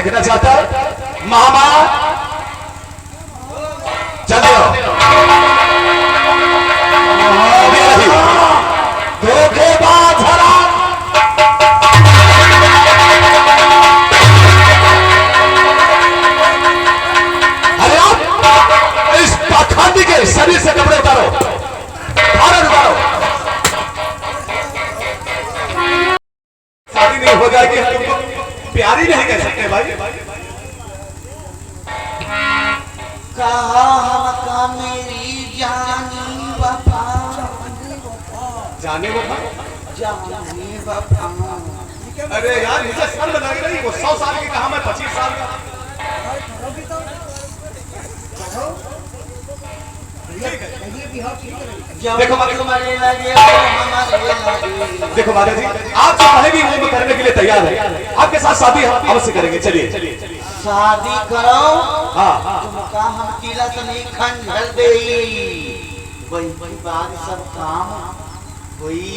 देखना चाहता है महामाया चलो धोखेबाज हराम। अरे आप इस पाखंडी के शरीर से कपड़े उतारो, उतारो। शादी नहीं हो जाएगी, तुमको प्यारी नहीं कह सकते भाई। कहा हमका मेरी जानी वफा, जाने वो जानी वफा। अरे यार मुझे शर्म लग रही, वो 100 साल की कहा, मैं 25 साल का। देखो तुम्हारे लगे देखो महाराज जी, आप जो कहेंगी वो करने के लिए तैयार है। आपके साथ शादी हम अवश्य करेंगे। चलिए शादी करो। हाँ तुमका हम किला तो नहीं खंडल दे, वही बात सब काम वही।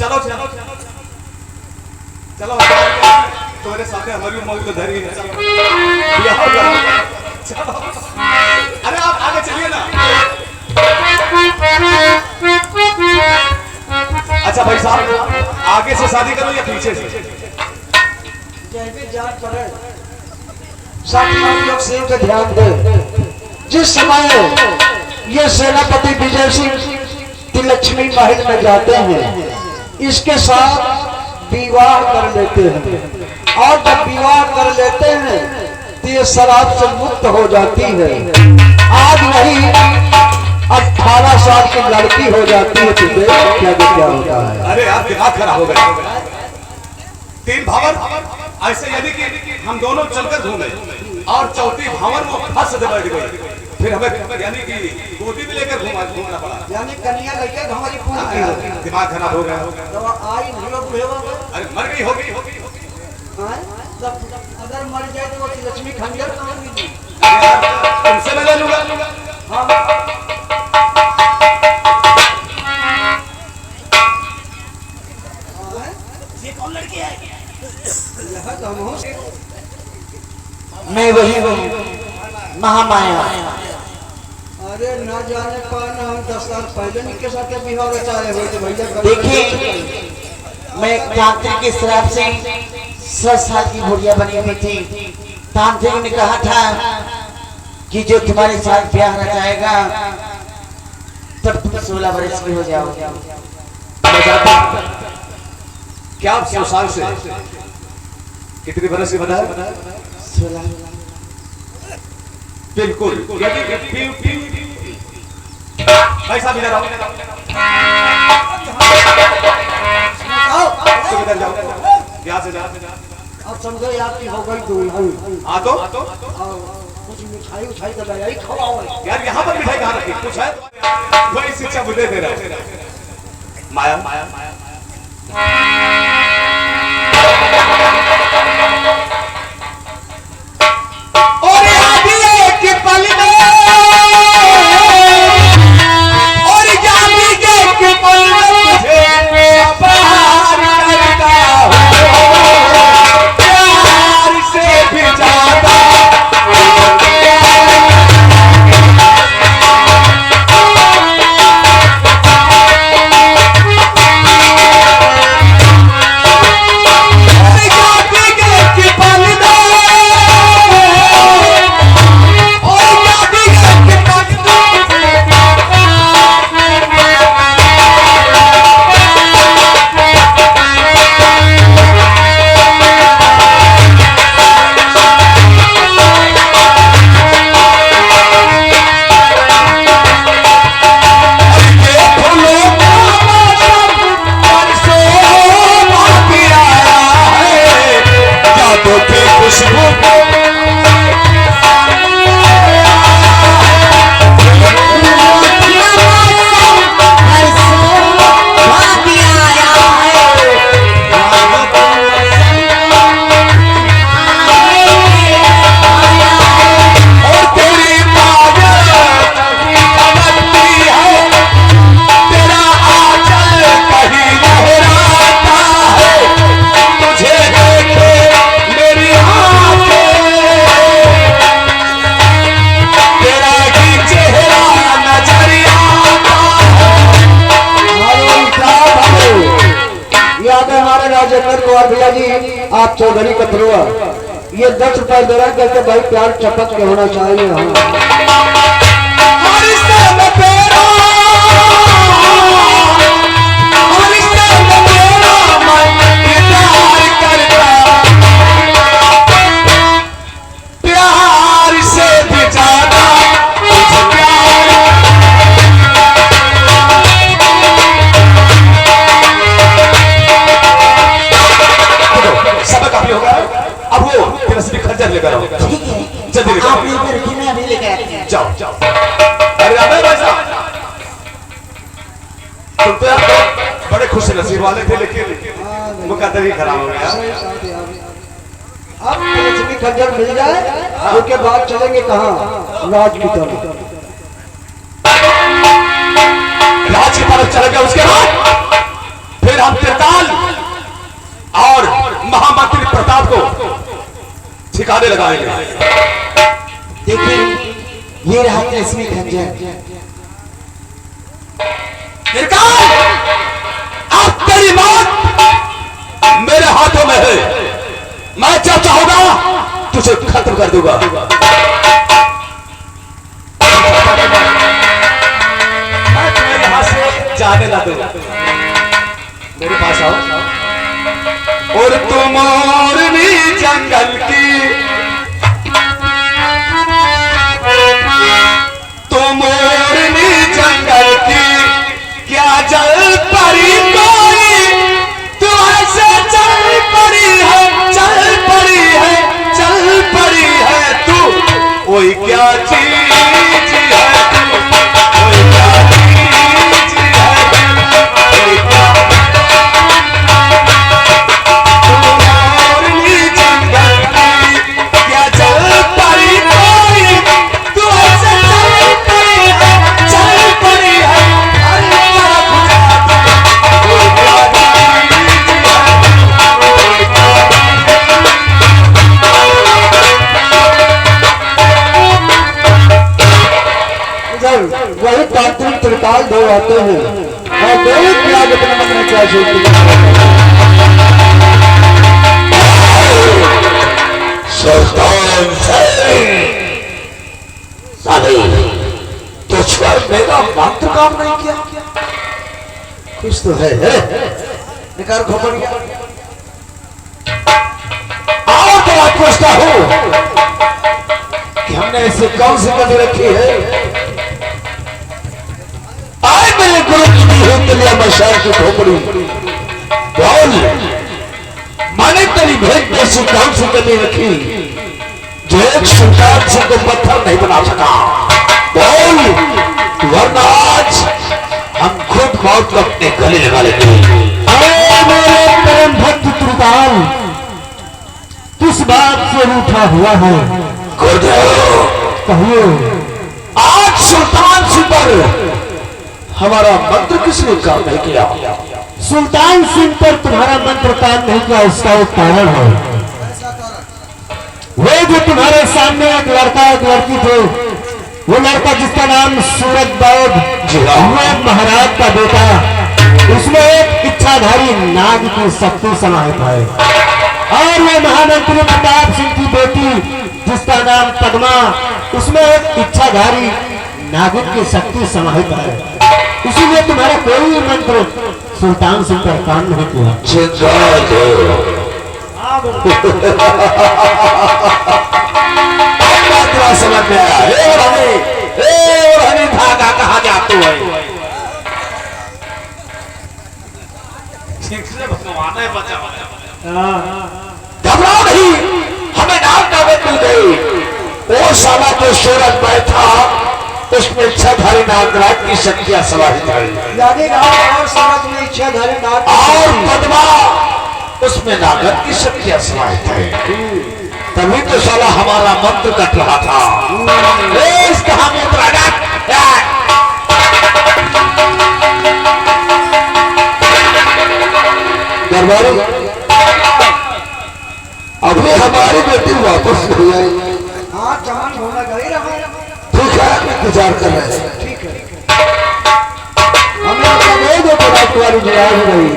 चलो तुम्हारे सामने हमारी मौत तो धरी है। चलो अरे आप आगे चलिए ना। अच्छा भाई साहब, आगे से शादी करो या पीछे से? लोग से ध्यान दे। जिस समय ये सेनापति विजय सिंह लक्ष्मी महल में जाते हैं, इसके साथ विवाह कर लेते हैं, और जब विवाह कर लेते हैं तो ये शराब से मुक्त हो जाती है। आज वही 18 साल की लड़की हो जाती है। तुझे क्या होता है? अरे यार दिमाग खराब हो गया। 3 भावर ऐसे यानी कि हम दोनों चलकर घूमे और चौथी भावर वो फंस बैठ गई, फिर हमें यानी कि गोदी में लेकर घूमना पड़ा। यानी कन्या लेकर हमारी पूरी दिमाग खराब हो गया। तो आई अरे मर गई होगी। अगर मर जाए तो लक्ष्मी खंजर तुमसे मैं ले लूंगा। ये कौन लड़की है? मैं वही महामाया। अरे न जाने पाना, हम 10 साल पहले इनके साथ विवाह रचाए हुए थे भैया। देखिए मैं तांत्रिक के श्राप से 10 साल की भोरिया बनी हुई थी। तांत्रिक ने कहा था कि जो तुम्हारे साथ ब्याह रचाएगा तब तुम 16 वर्ष की हो जाओगे। क्या आप 100 साल से कितने बरस की बताया? 16। बिल्कुल भाई साहब इधर आओ। इधर जाओ, यहाँ से जाओ। अब समझो आपकी हो गई दुल्हन। हाँ तो कुछ मिठाई उठाई का दया खवाओ यार। यहाँ पर मिठाई कहाँ रखी? कुछ है वही शिक्षा मुझे दे रहा है। माया और आगे के पल में और जाने के पल में मुझे प्यार करता हूँ, प्यार से भी ज्यादा। आप चौधरी कतरुआ ये 10 रुपए दे रहा है, कहते भाई प्यार चपक के होना चाहिए। जाओ जाओ। अरे राधा भाई साहब तुम तो यार बड़े खुश नसीब वाले थे, लेकिन मुकद्दर ही खराब हो गया। अब लक्ष्मी खंजर मिल जाए उसके बाद चलेंगे कहाँ? राज की तरफ। राज की तरफ चले गए, उसके बाद फिर हम त्रिकाल और महामंत्री प्रताप को ठिकाने लगाएंगे। देखिए ये रहा लक्ष्मी खंजर। अब तेरी मौत मेरे हाथों में है। मैं जब चाहूंगा तुझे खत्म कर दूंगा। मैं तुम्हें यहां से जाने ना दूंगा। मेरे पास आओ। और तुम मोरनी जंगल की, मोरनी जंगल की क्या जल परी कोई, तू ऐसे चल पड़ी है, चल पड़ी है, चल पड़ी है तू। कोई क्या चीज है तू, कोई क्या चीज है तू, कोई क्या। तू मोरनी जंगल की क्या जल परी कोई, तू ऐसे वही तांत्रिक त्रिकाल दो आते हैं और बहुत त्याग अपने मन में क्या सोचते हैं। तुझ पर मेरा मंत्र काम नहीं किया? कुछ तो है निकार खोपड़िया। और तो बात पूछता हूं कि हमने ऐसे कौन सी कमी रखी है? आए मेरे गुरु की दी हुई तलिया मशाल की खोपड़ी बोल, मैंने तेरी भेंट ऐसी कौन सी कमी रखी जो एक सुल्तान से को पत्थर नहीं बना सका? बोल, वरना आज हम खुद मौत को अपने गले लगा लेंगे। मेरे परम भक्त त्रिकाल किस बात से रूठा हुआ है? कहिए। आज सुल्तान सिंह पर हमारा मंत्र किसने काम नहीं किया? सुल्तान सिंह पर तुम्हारा मंत्र काम नहीं किया, इसका एक कारण है। वो जो तुम्हारे सामने एक लड़का एक लड़की थे, वो लड़का जिसका नाम सूरज बौद्ध, वो महाराज का बेटा, उसमें एक इच्छाधारी नाग की शक्ति समाहित है। और वो महामंत्री प्रताप सिंह की बेटी जिसका नाम पद्मा, उसमें एक इच्छाधारी नागिन की शक्ति समाहित है। इसीलिए तुम्हारा कोई मंत्र सुल्तान सिंह पर काम नहीं किया। समझ में आया। धागा कहाँ जाते हुए घबराओ नहीं, हमें नाम दावत मिल गई। वो साला जो सूरज बैठा उसमें इच्छाधारी नागराज की शक्तियां समाहित है। और पद्मा उसमें नागर की शक्तियां समाहित है। तभी तो साला हमारा मंत्र कट रहा था। इसका दरबारी अभी हमारी बेटी वापस नहीं आई। हाँ चांद होना गई रहा। ठीक है, इंतजार कर रहे हैं। ठीक है, हमें नहीं दो तो रात तुम्हारी जवाब रही।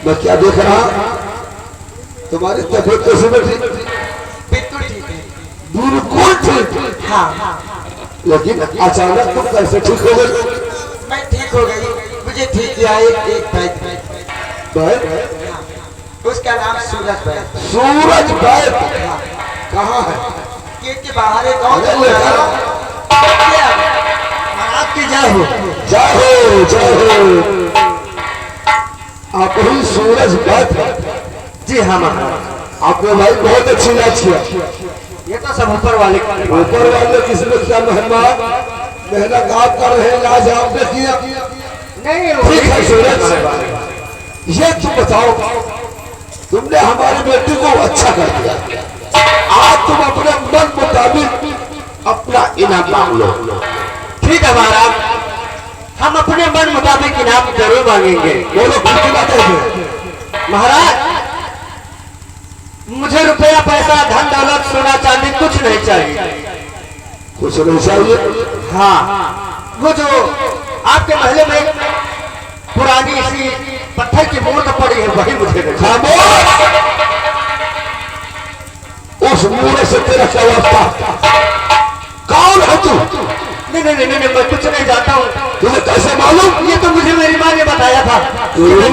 मैं क्या देख रहा, तुम्हारी तबीयत कैसे बैठी? बिल्कुल ठीक है। बिल्कुल ठीक। हाँ लेकिन अचानक तुम कैसे ठीक हो गई? मैं ठीक हो गई, मुझे ठीक किया एक बैद, उसका नाम सूरज बैद। सूरज बैद कहाँ है? गेट के बाहर एक और अरे लेकर आपकी जय हो। जय हो जय हो। आप ही सूरज बैद? जी हाँ महाराज। आपने भाई बहुत अच्छी इलाज किया। ये तो सब ऊपर वाले किसमें क्या मेहमान मेहनत आप कर रहे हैं, इलाज आपने किया। नहीं ठीक है सूरज, ये तुम बताओ, तुमने हमारी बेटी को अच्छा कर दिया, आज तुम अपने मन मुताबिक अपना इनाम मांग लो। ठीक है महाराज, हम अपने मन मुताबिक इनाम जरूर मांगेंगे। बोलो कितनी बातें हैं? महाराज, मुझे रुपया पैसा धन दौलत सोना चांदी कुछ नहीं चाहिए। कुछ नहीं चाहिए? हाँ, वो जो आपके महल में पुरानी सी पत्थर की मूर्त पड़ी है वही मुझे देखा। उस मूर्त से तेरा क्या वास्ता? कौन है तू? नहीं नहीं नहीं नहीं, मैं कुछ नहीं जानता हूँ। तुझे कैसे मालूम? ये तो मुझे मेरी माँ ने बताया था। तेरी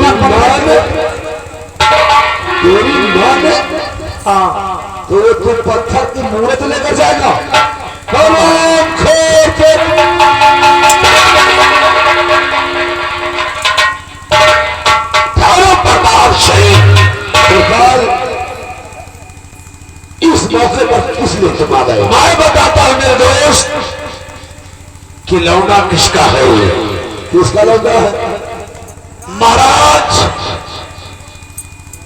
माँ ने? हाँ, तो तू पत्थर की मूर्त लेकर जाएगा? इस मौके पर किस लिए तुम आ गए? मैं बताता हूं मेरे दोस्त कि लौंडा किसका है। किसका लौंडा है? महाराज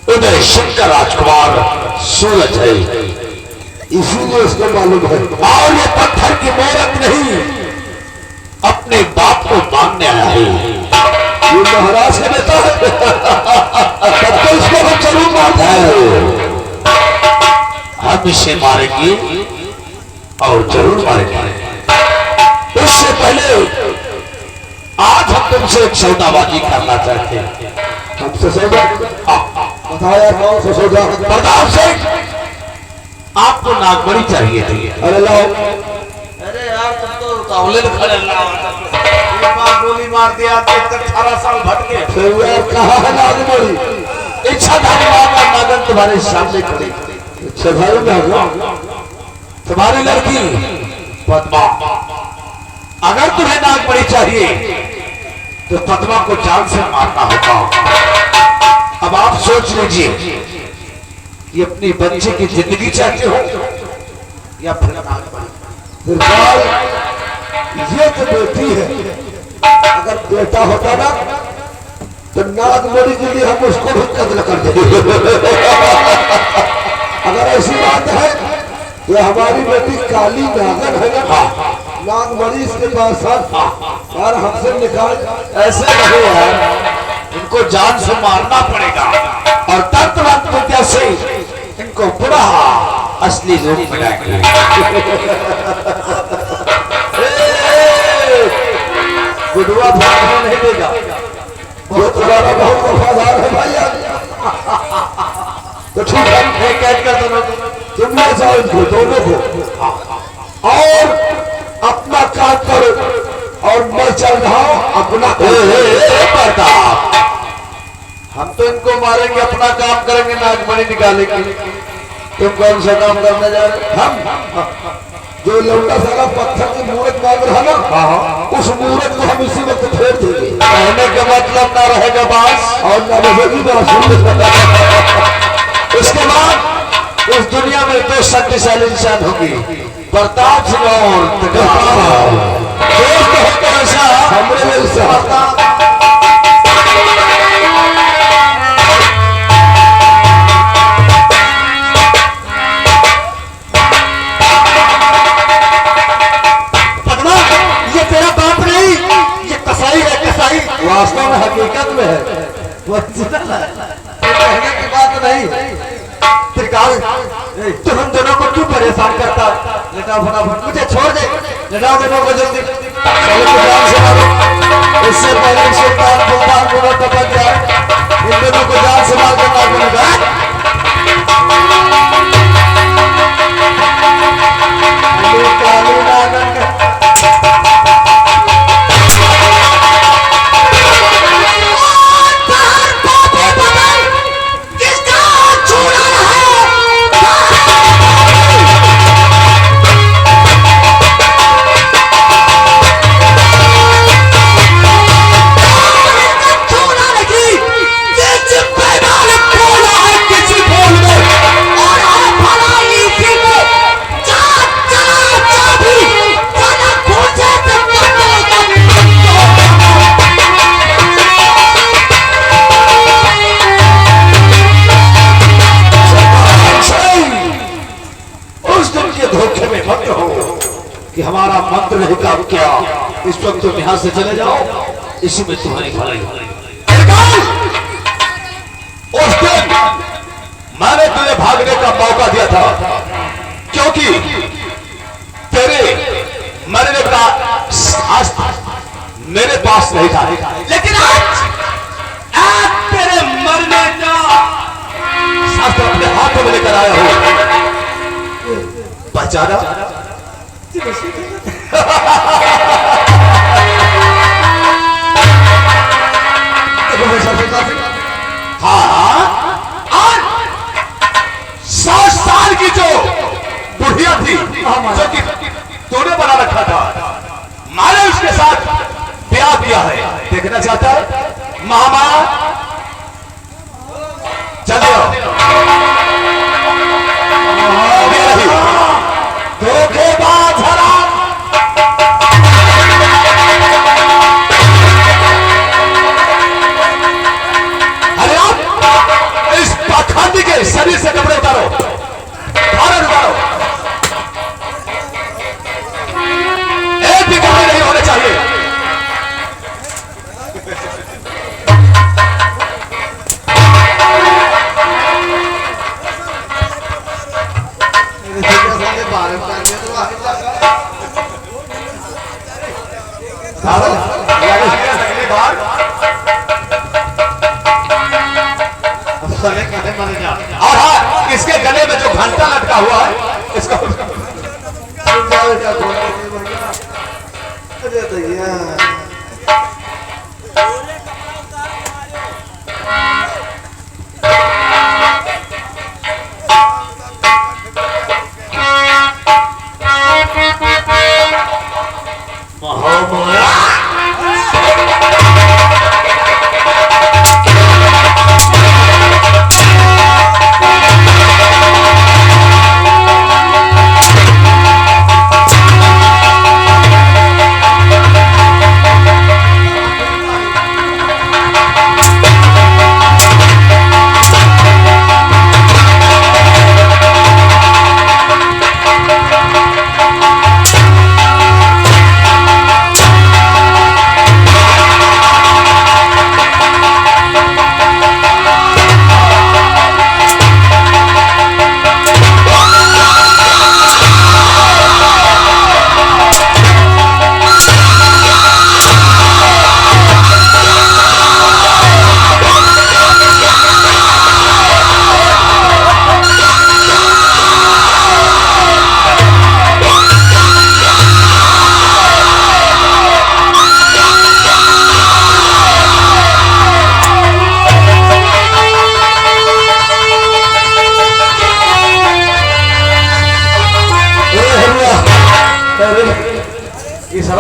उदय शंकर राजकुमार सूरज है, इसीलिए उसको मालूम है। और ये पत्थर की मूर्त नहीं, अपने बाप को मांगने आया है। ये महाराज का बेटा है। तब तो इसको हम जरूर मारते हैं। हम इसे मारेंगे और जरूर मारेंगे। उससे पहले आज हम तुमसे एक सौदाबाजी करना चाहते हैं। हमसे सौदा? बताया कौन सा सौदा? प्रताप सिंह, आपको नागमणि चाहिए थी। अरे लाओ। अरे यार तुम तो तावले खड़े एक बार गोली मार दिया, 18 साल भटके। फिर यार कहाँ है नागमणि? इच्छाधारी बाबा नागन तुम्हारे सामने खड़े। इच्छाधारी नागन? तुम्हारी लड़की पद्मा, अगर तुम्हें नागमणि चाहिए तो पद्मा को जान से मारना होगा। अब आप सोच लीजिए कि अपनी बच्चे की जिंदगी चाहते हो या फिर नागमणि? ये तो बेटी है, अगर बेटा होता ना तो नागमणि के लिए हम उसको भी कत्ल कर देते। अगर ऐसी बात है तो हमारी बेटी काली नागन है ना, नागमणि इसके पास और हमसे निकाल। ऐसे नहीं यार, इनको जान से मारना पड़ेगा और तत्वंत विद्या से इनको पूरा असली रूप बनाएंगे। गुडुआ भागने नहीं देगा, वो तुम्हारा बहुत वफादार है भाई। तो ठीक है, कैद कर दोनों तुम ले जाओ इनको दोनों को और अपना काम करो और मैं चल रहा हूं अपना। प्रताप, हम तो इनको मारेंगे, अपना काम करेंगे, नागमणि निकालेंगे। तुम कौन सा काम करने जा रहे? हम जो लौटा सारा पत्थर की मूर्त मांग रहा ना, उस मूर्त को हम इसी वक्त फेर देंगे। कहने का मतलब ना रहेगा बास और ना रहेगी बांसुरी। इसके बाद इस दुनिया में दो शक्तिशाली इंसान होंगे, प्रताप सिंह और दोस्त हो तो ऐसा हमरे जैसा। पद्मा, ये तेरा बाप नहीं, ये कसाई है, कसाई। वास्तव में हकीकत में है, कहने की बात नहीं। त्रिकाल, तू हम दोनों को क्यों परेशान करता? लेटाओ फटाफट, मुझे छोड़ दे। लेटाओ दोनों को जल्दी। चलो तो जान से मारो, इससे पहले सुल्तान सुल्तान दोनों टपक जाए। इन दोनों को जान से मार कर मार बनेगा। कि हमारा मंत्र नहीं काम किया, इस वक्त तुम यहां से चले जाओ, इसी में तुम्हारी भलाई हो। उस दिन मैंने तुझे भागने का मौका दिया था, क्योंकि तेरे मरने का शास्त्र मेरे पास नहीं था, लेकिन आज तेरे मरने का शास्त्र अपने हाथों में लेकर आया हूं। पहचाना? हाँ, और 100 साल की जो बुढ़िया थी, जो कि तूने बना रखा था, मैंने उसके साथ ब्याह किया है। देखना चाहता है महामाया? चलो धोखेबाज हराम। अरे आप इस पाखंडी के शरीर से कपड़े उतारो, उतारो। एक भी कपड़े नहीं होने चाहिए। और हाँ, इसके गले में जो घंटा लटका हुआ है, इसका अरे भैया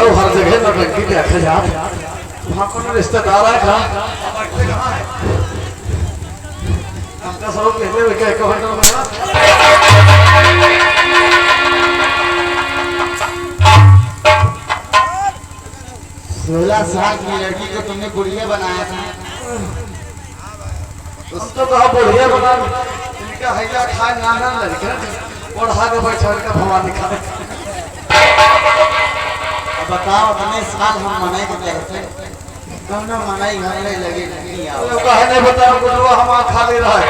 हर जगह नौटंकी देखे जा, वहाँ को रिश्तेदार है कहाँ हमका सब कहते हुए क्या कहो ना 16 साल की लड़की को तुमने बुढ़िया बनाया था। उसको कहा बुढ़िया बना, इनका हैया खाए नाना लड़का और हाथ बैठा का भवानी खा। बताओ इतने साल हम मनाई के कहते कौन मनाई हमने लगे नहीं आओ कहा नहीं बताओ गुरुआ हम खा ले रहा है।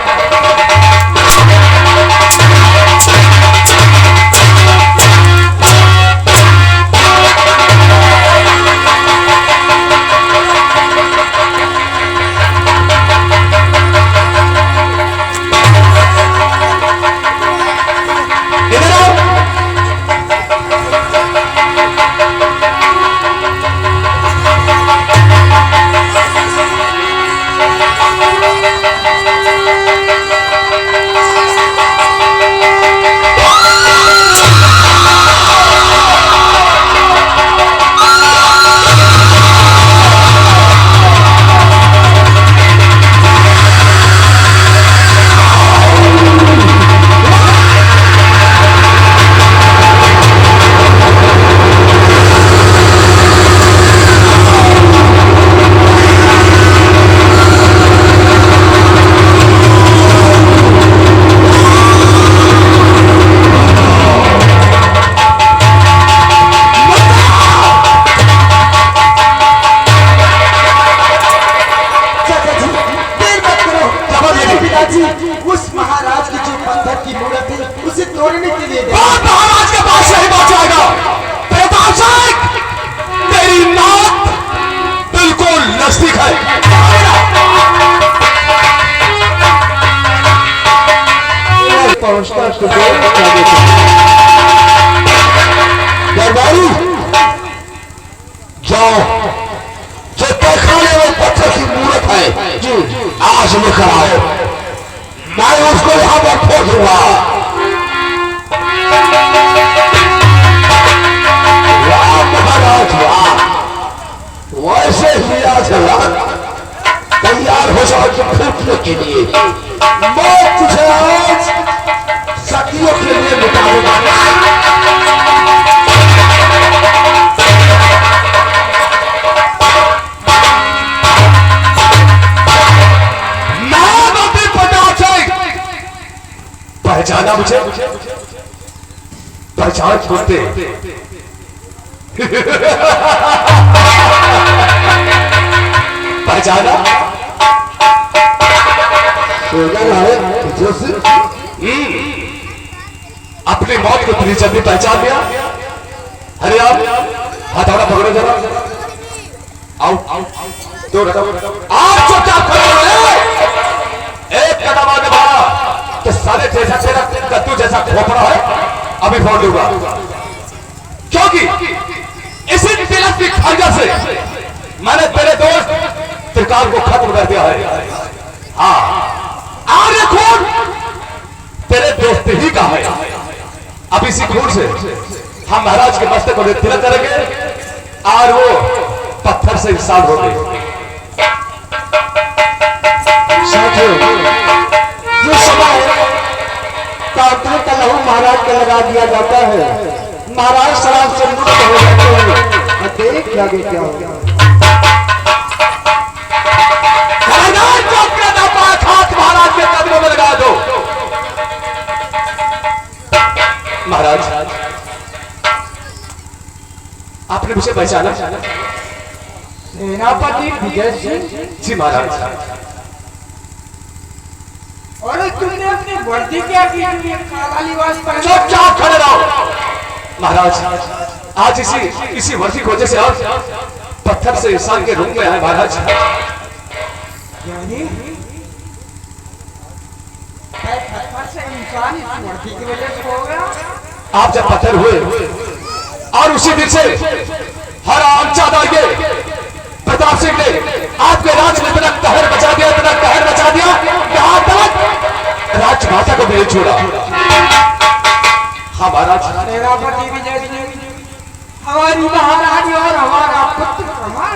कराओ, मैं उसको यहां पर फोड़ दूंगा। महाराज वाह, वैसे ही आज तैयार हो जाओ तुम फूटने के लिए। मैं तुझे आज सदियों के लिए मिटा दूंगा। पहचाना मुझे? पहचान छोड़ते पहचाना? अपनी मौत को तुझे जल्दी पहचान लिया। अरे आप हथौड़ा पकड़ो जरा। आउट दो आप चुपचाप खड़े हो। एक कदम आगे बढ़ा कि सारे जैसा तेरा कद्दू जैसा खोपड़ा है अभी फोड़ दूंगा, क्योंकि इसी तिलक की खाजा से मैंने तेरे दोस्त त्रिकाल को खत्म कर दिया है। हाँ, आर्य खून तेरे दोस्त ही का है। अब इसी खून से हम महाराज के मस्तक को तिलक करेंगे और वो पत्थर से इंसान हो गए। जो समय कांतरे का लहू महाराज को लगा दिया जाता है, महाराज शराब से मुक्त हो जाते हैं। देख आगे क्या हो गया। हाथ महाराज के कदमों में लगा दो। महाराज आपने मुझे पहचाना? सेनापति विजय सिंह जी महाराज। और तुमने अपनी वर्दी क्या की? काला लिबास पहना। चुपचाप खड़े रहो। महाराज आज इसी वर्दी की वजह से आप पत्थर से इंसान के रूप में आए महाराज। यानी पत्थर से इंसान इस वर्दी की वजह से हो गया। आप जब पत्थर हुए और उसी दिन से हर आमचादा ये प्रताप सिंह ने आपके राज में इतना कहर बचा दिया, इतना कहर बचा दिया, यहां तक राजमाता को नहीं छोड़ा। हाँ महाराज। सेनापति विजय सिंह हमारी महारानी और हमारा पुत्र प्रमाण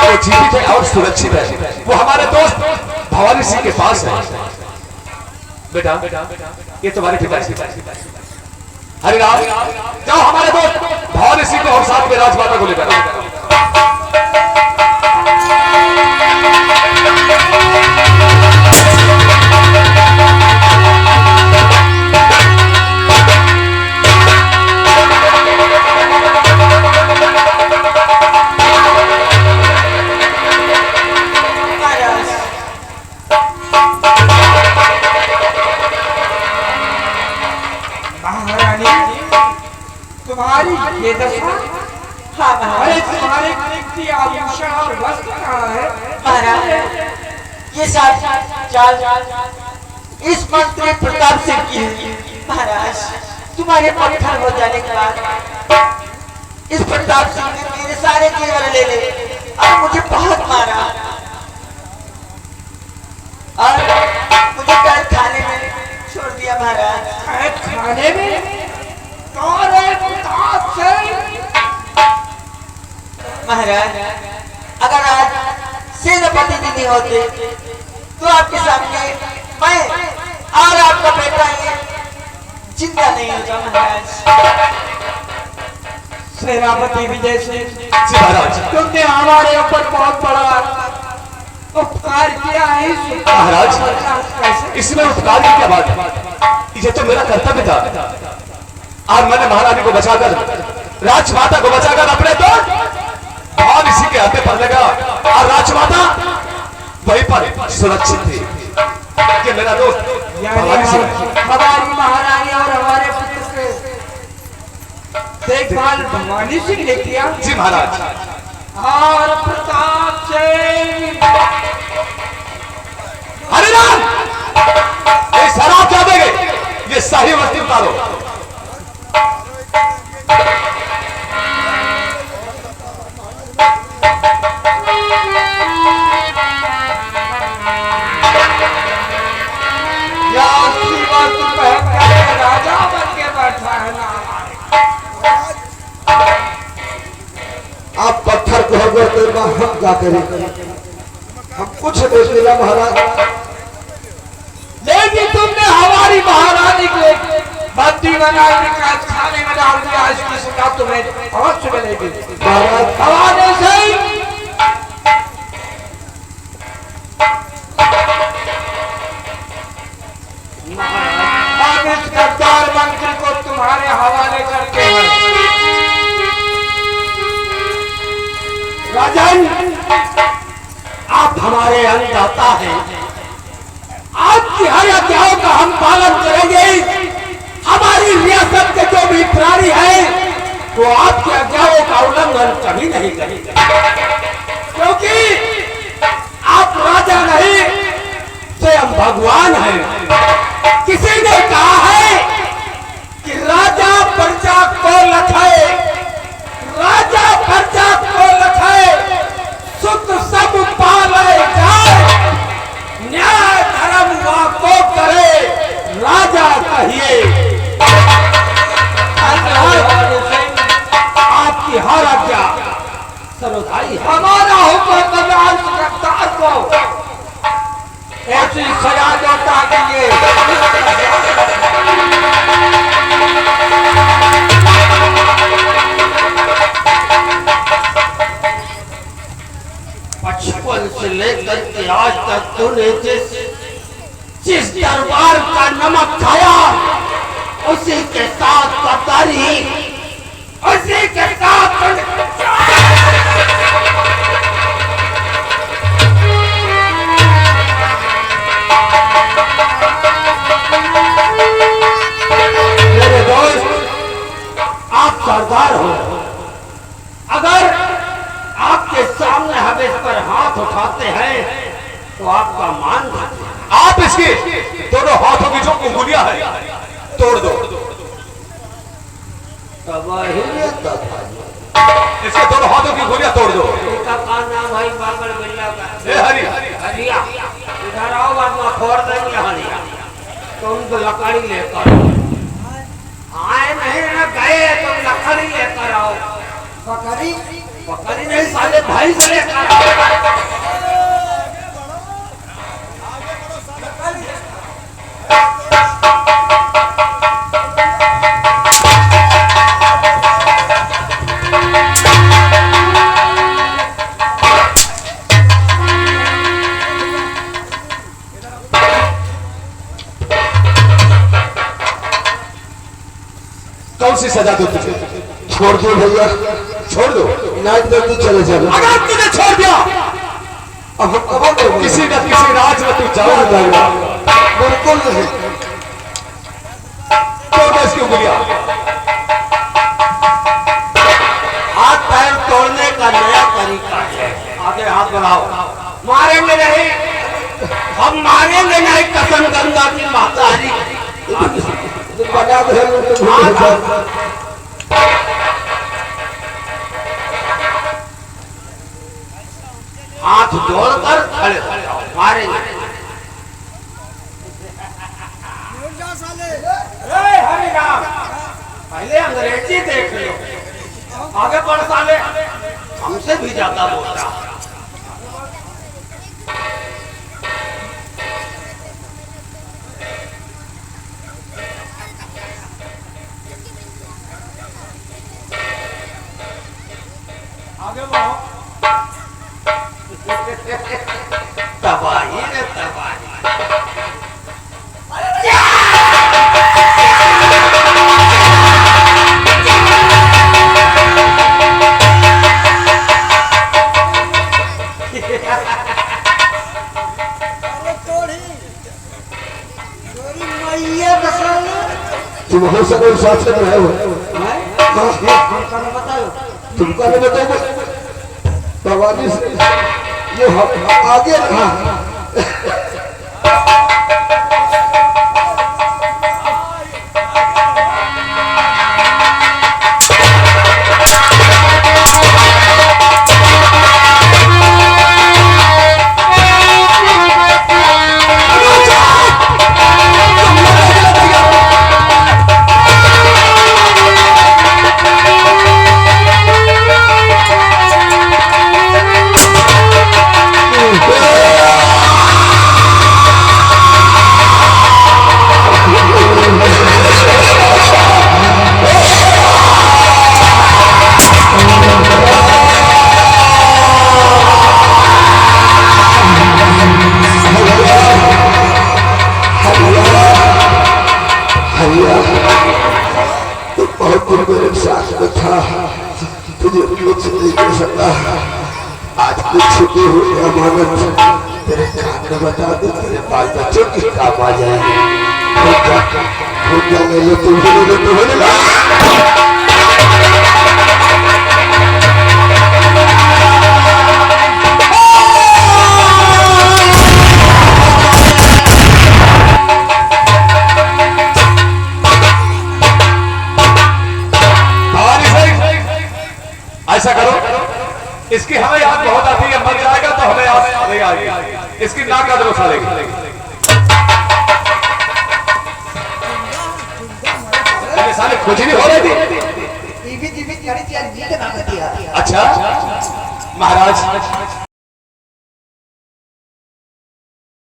वो जीवित है और सुरक्षित है। वो हमारे दोस्त भवानी सिंह के पास है। बेटा ये तुम्हारे पिताजी। हरिराम जाओ हमारे दोस्त भवानी सिंह को और साथ में राजमाता को लेकर आओ। तुम्हारी ये दशा? हाँ महाराज। तुम्हारे कीमती आभूषण और वस्त्र कहाँ है? महाराज ये साथ चाल इस मंत्री प्रताप सिंह की है। महाराज तुम्हारे पत्थर हो जाने के बाद इस प्रताप सिंह ने मेरे सारे जेवर ले ले और मुझे बहुत मारा और मुझे कैद खाने में छोड़ दिया। महाराज कैद खाने में? महाराज अगर आज सेनापति जी नहीं होते तो आपके सामने मैं और आपका बेटा ये जिंदा नहीं होता। महाराज सेनापति विजय सिंह महाराज तुमने हमारे ऊपर बहुत बड़ा उपकार किया है। महाराज इसमें उपकार की क्या बात है? ये तो मेरा कर्तव्य था और मैंने महारानी को बचाकर राजमाता को बचाकर अपने तो और इसी के हाथे पर लगा और राजमाता वहीं पर सुरक्षित थी कि मेरा दोस्त हमारी महारानी और हमारे पुत्र से देखभाल भवानी सिंह ने किया। जी महाराज। और प्रताप सिंह हरिराम ये शराब क्या देंगे? ये सही वस्ती उतारो। तो हम क्या करें, हम कुछ नहीं किया महाराज। लेकिन तुमने हमारी महारानी को बंदी बना के खाने में डाल दिया, इसकी सजा तुम्हें बहुत मिलेगी महाराज। हवाने से हम इस गद्दार मंत्री को तुम्हारे हवाले करते हैं। राजन, आप हमारे अन्नदाता हैं, आपकी हर आज्ञाओं का हम पालन करेंगे। हमारी रियासत के जो भी प्राणी हैं वो आपकी आज्ञाओं का उल्लंघन कभी नहीं करेंगे, क्योंकि आप राजा नहीं स्वयं भगवान हैं। किसी ने कहा है कि राजा प्रजा को लखाए, राजा प्रजा को लखाए, सुख सब पाले जाए, न्याय धर्म को करे राजा कहिए। आपकी हर आज्ञा सर्वदाई है। हमारा हुक्म बजान गद्दार को ऐसी सजा देता कि ये बचपन से लेकर के आज तक तूने जिस दरबार का नमक खाया उसी के साथ गद्दारी, उसी के साथ मेरे दोस्त, आप सरदार हो, अगर आपके सामने हम इस पर हाथ उठाते हैं तो आपका मान खाते हैं। आप इसकी दोनों हाथों की जो उंगलियां है तोड़ दो, इसके दोनों हाथों की उंगलियां तोड़ दो। का नाम है बाबर बिल्ला का ए हरि, हरिया, इधर आओ बाद में फोड़ देंगे हरिया। तुम तो लकड़ी लेकर आए नहीं ना, गए तुम लकड़ी लेकर आओ। पकड़ी पकड़ी नहीं साले भाई से लेकर आओ। कौन सी सजा दो तुझे? छोड़ दो भैया, छोड़ दो। नाच करके चले जाओ। अगर तुझे छोड़ दिया अब हम कब करेंगे? किसी न किसी राज में तू जाऊंगा। बिल्कुल नहीं। तोड़ दो इसकी उंगलियां। हाथ पैर तोड़ने का नया तरीका है। आगे हाथ बढ़ाओ। मारेंगे नहीं, हम मारेंगे नहीं, कसम गंगा की महतारी। बना दे हाथ जोड़कर खड़े हो जाओ, मारेंगे। हरिराम, पहले अंग्रेजी देख लो, आगे बढ़ साले। हमसे भी ज्यादा बोलता। आगे बढ़ो। तबाही रे तबाही। तुम हो सके साथ में रहे हो। बताओ तुमका नहीं बताओ भवानी से ये आगे रहा। तुझे कुछ नहीं कर सकता। आज कुछ छुपी हुई अमानत तेरे कान में बता दे, तेरे बाल बच्चों की काम आ जाएगी। खुद जा मैं तो होने लगा। ऐसा करो, इसकी हमें याद बहुत आती है, मर जाएगा तो हमें याद नहीं आएगी। इसकी नाक का दोष आएगी। साले कुछ नहीं हो रही थी। अच्छा महाराज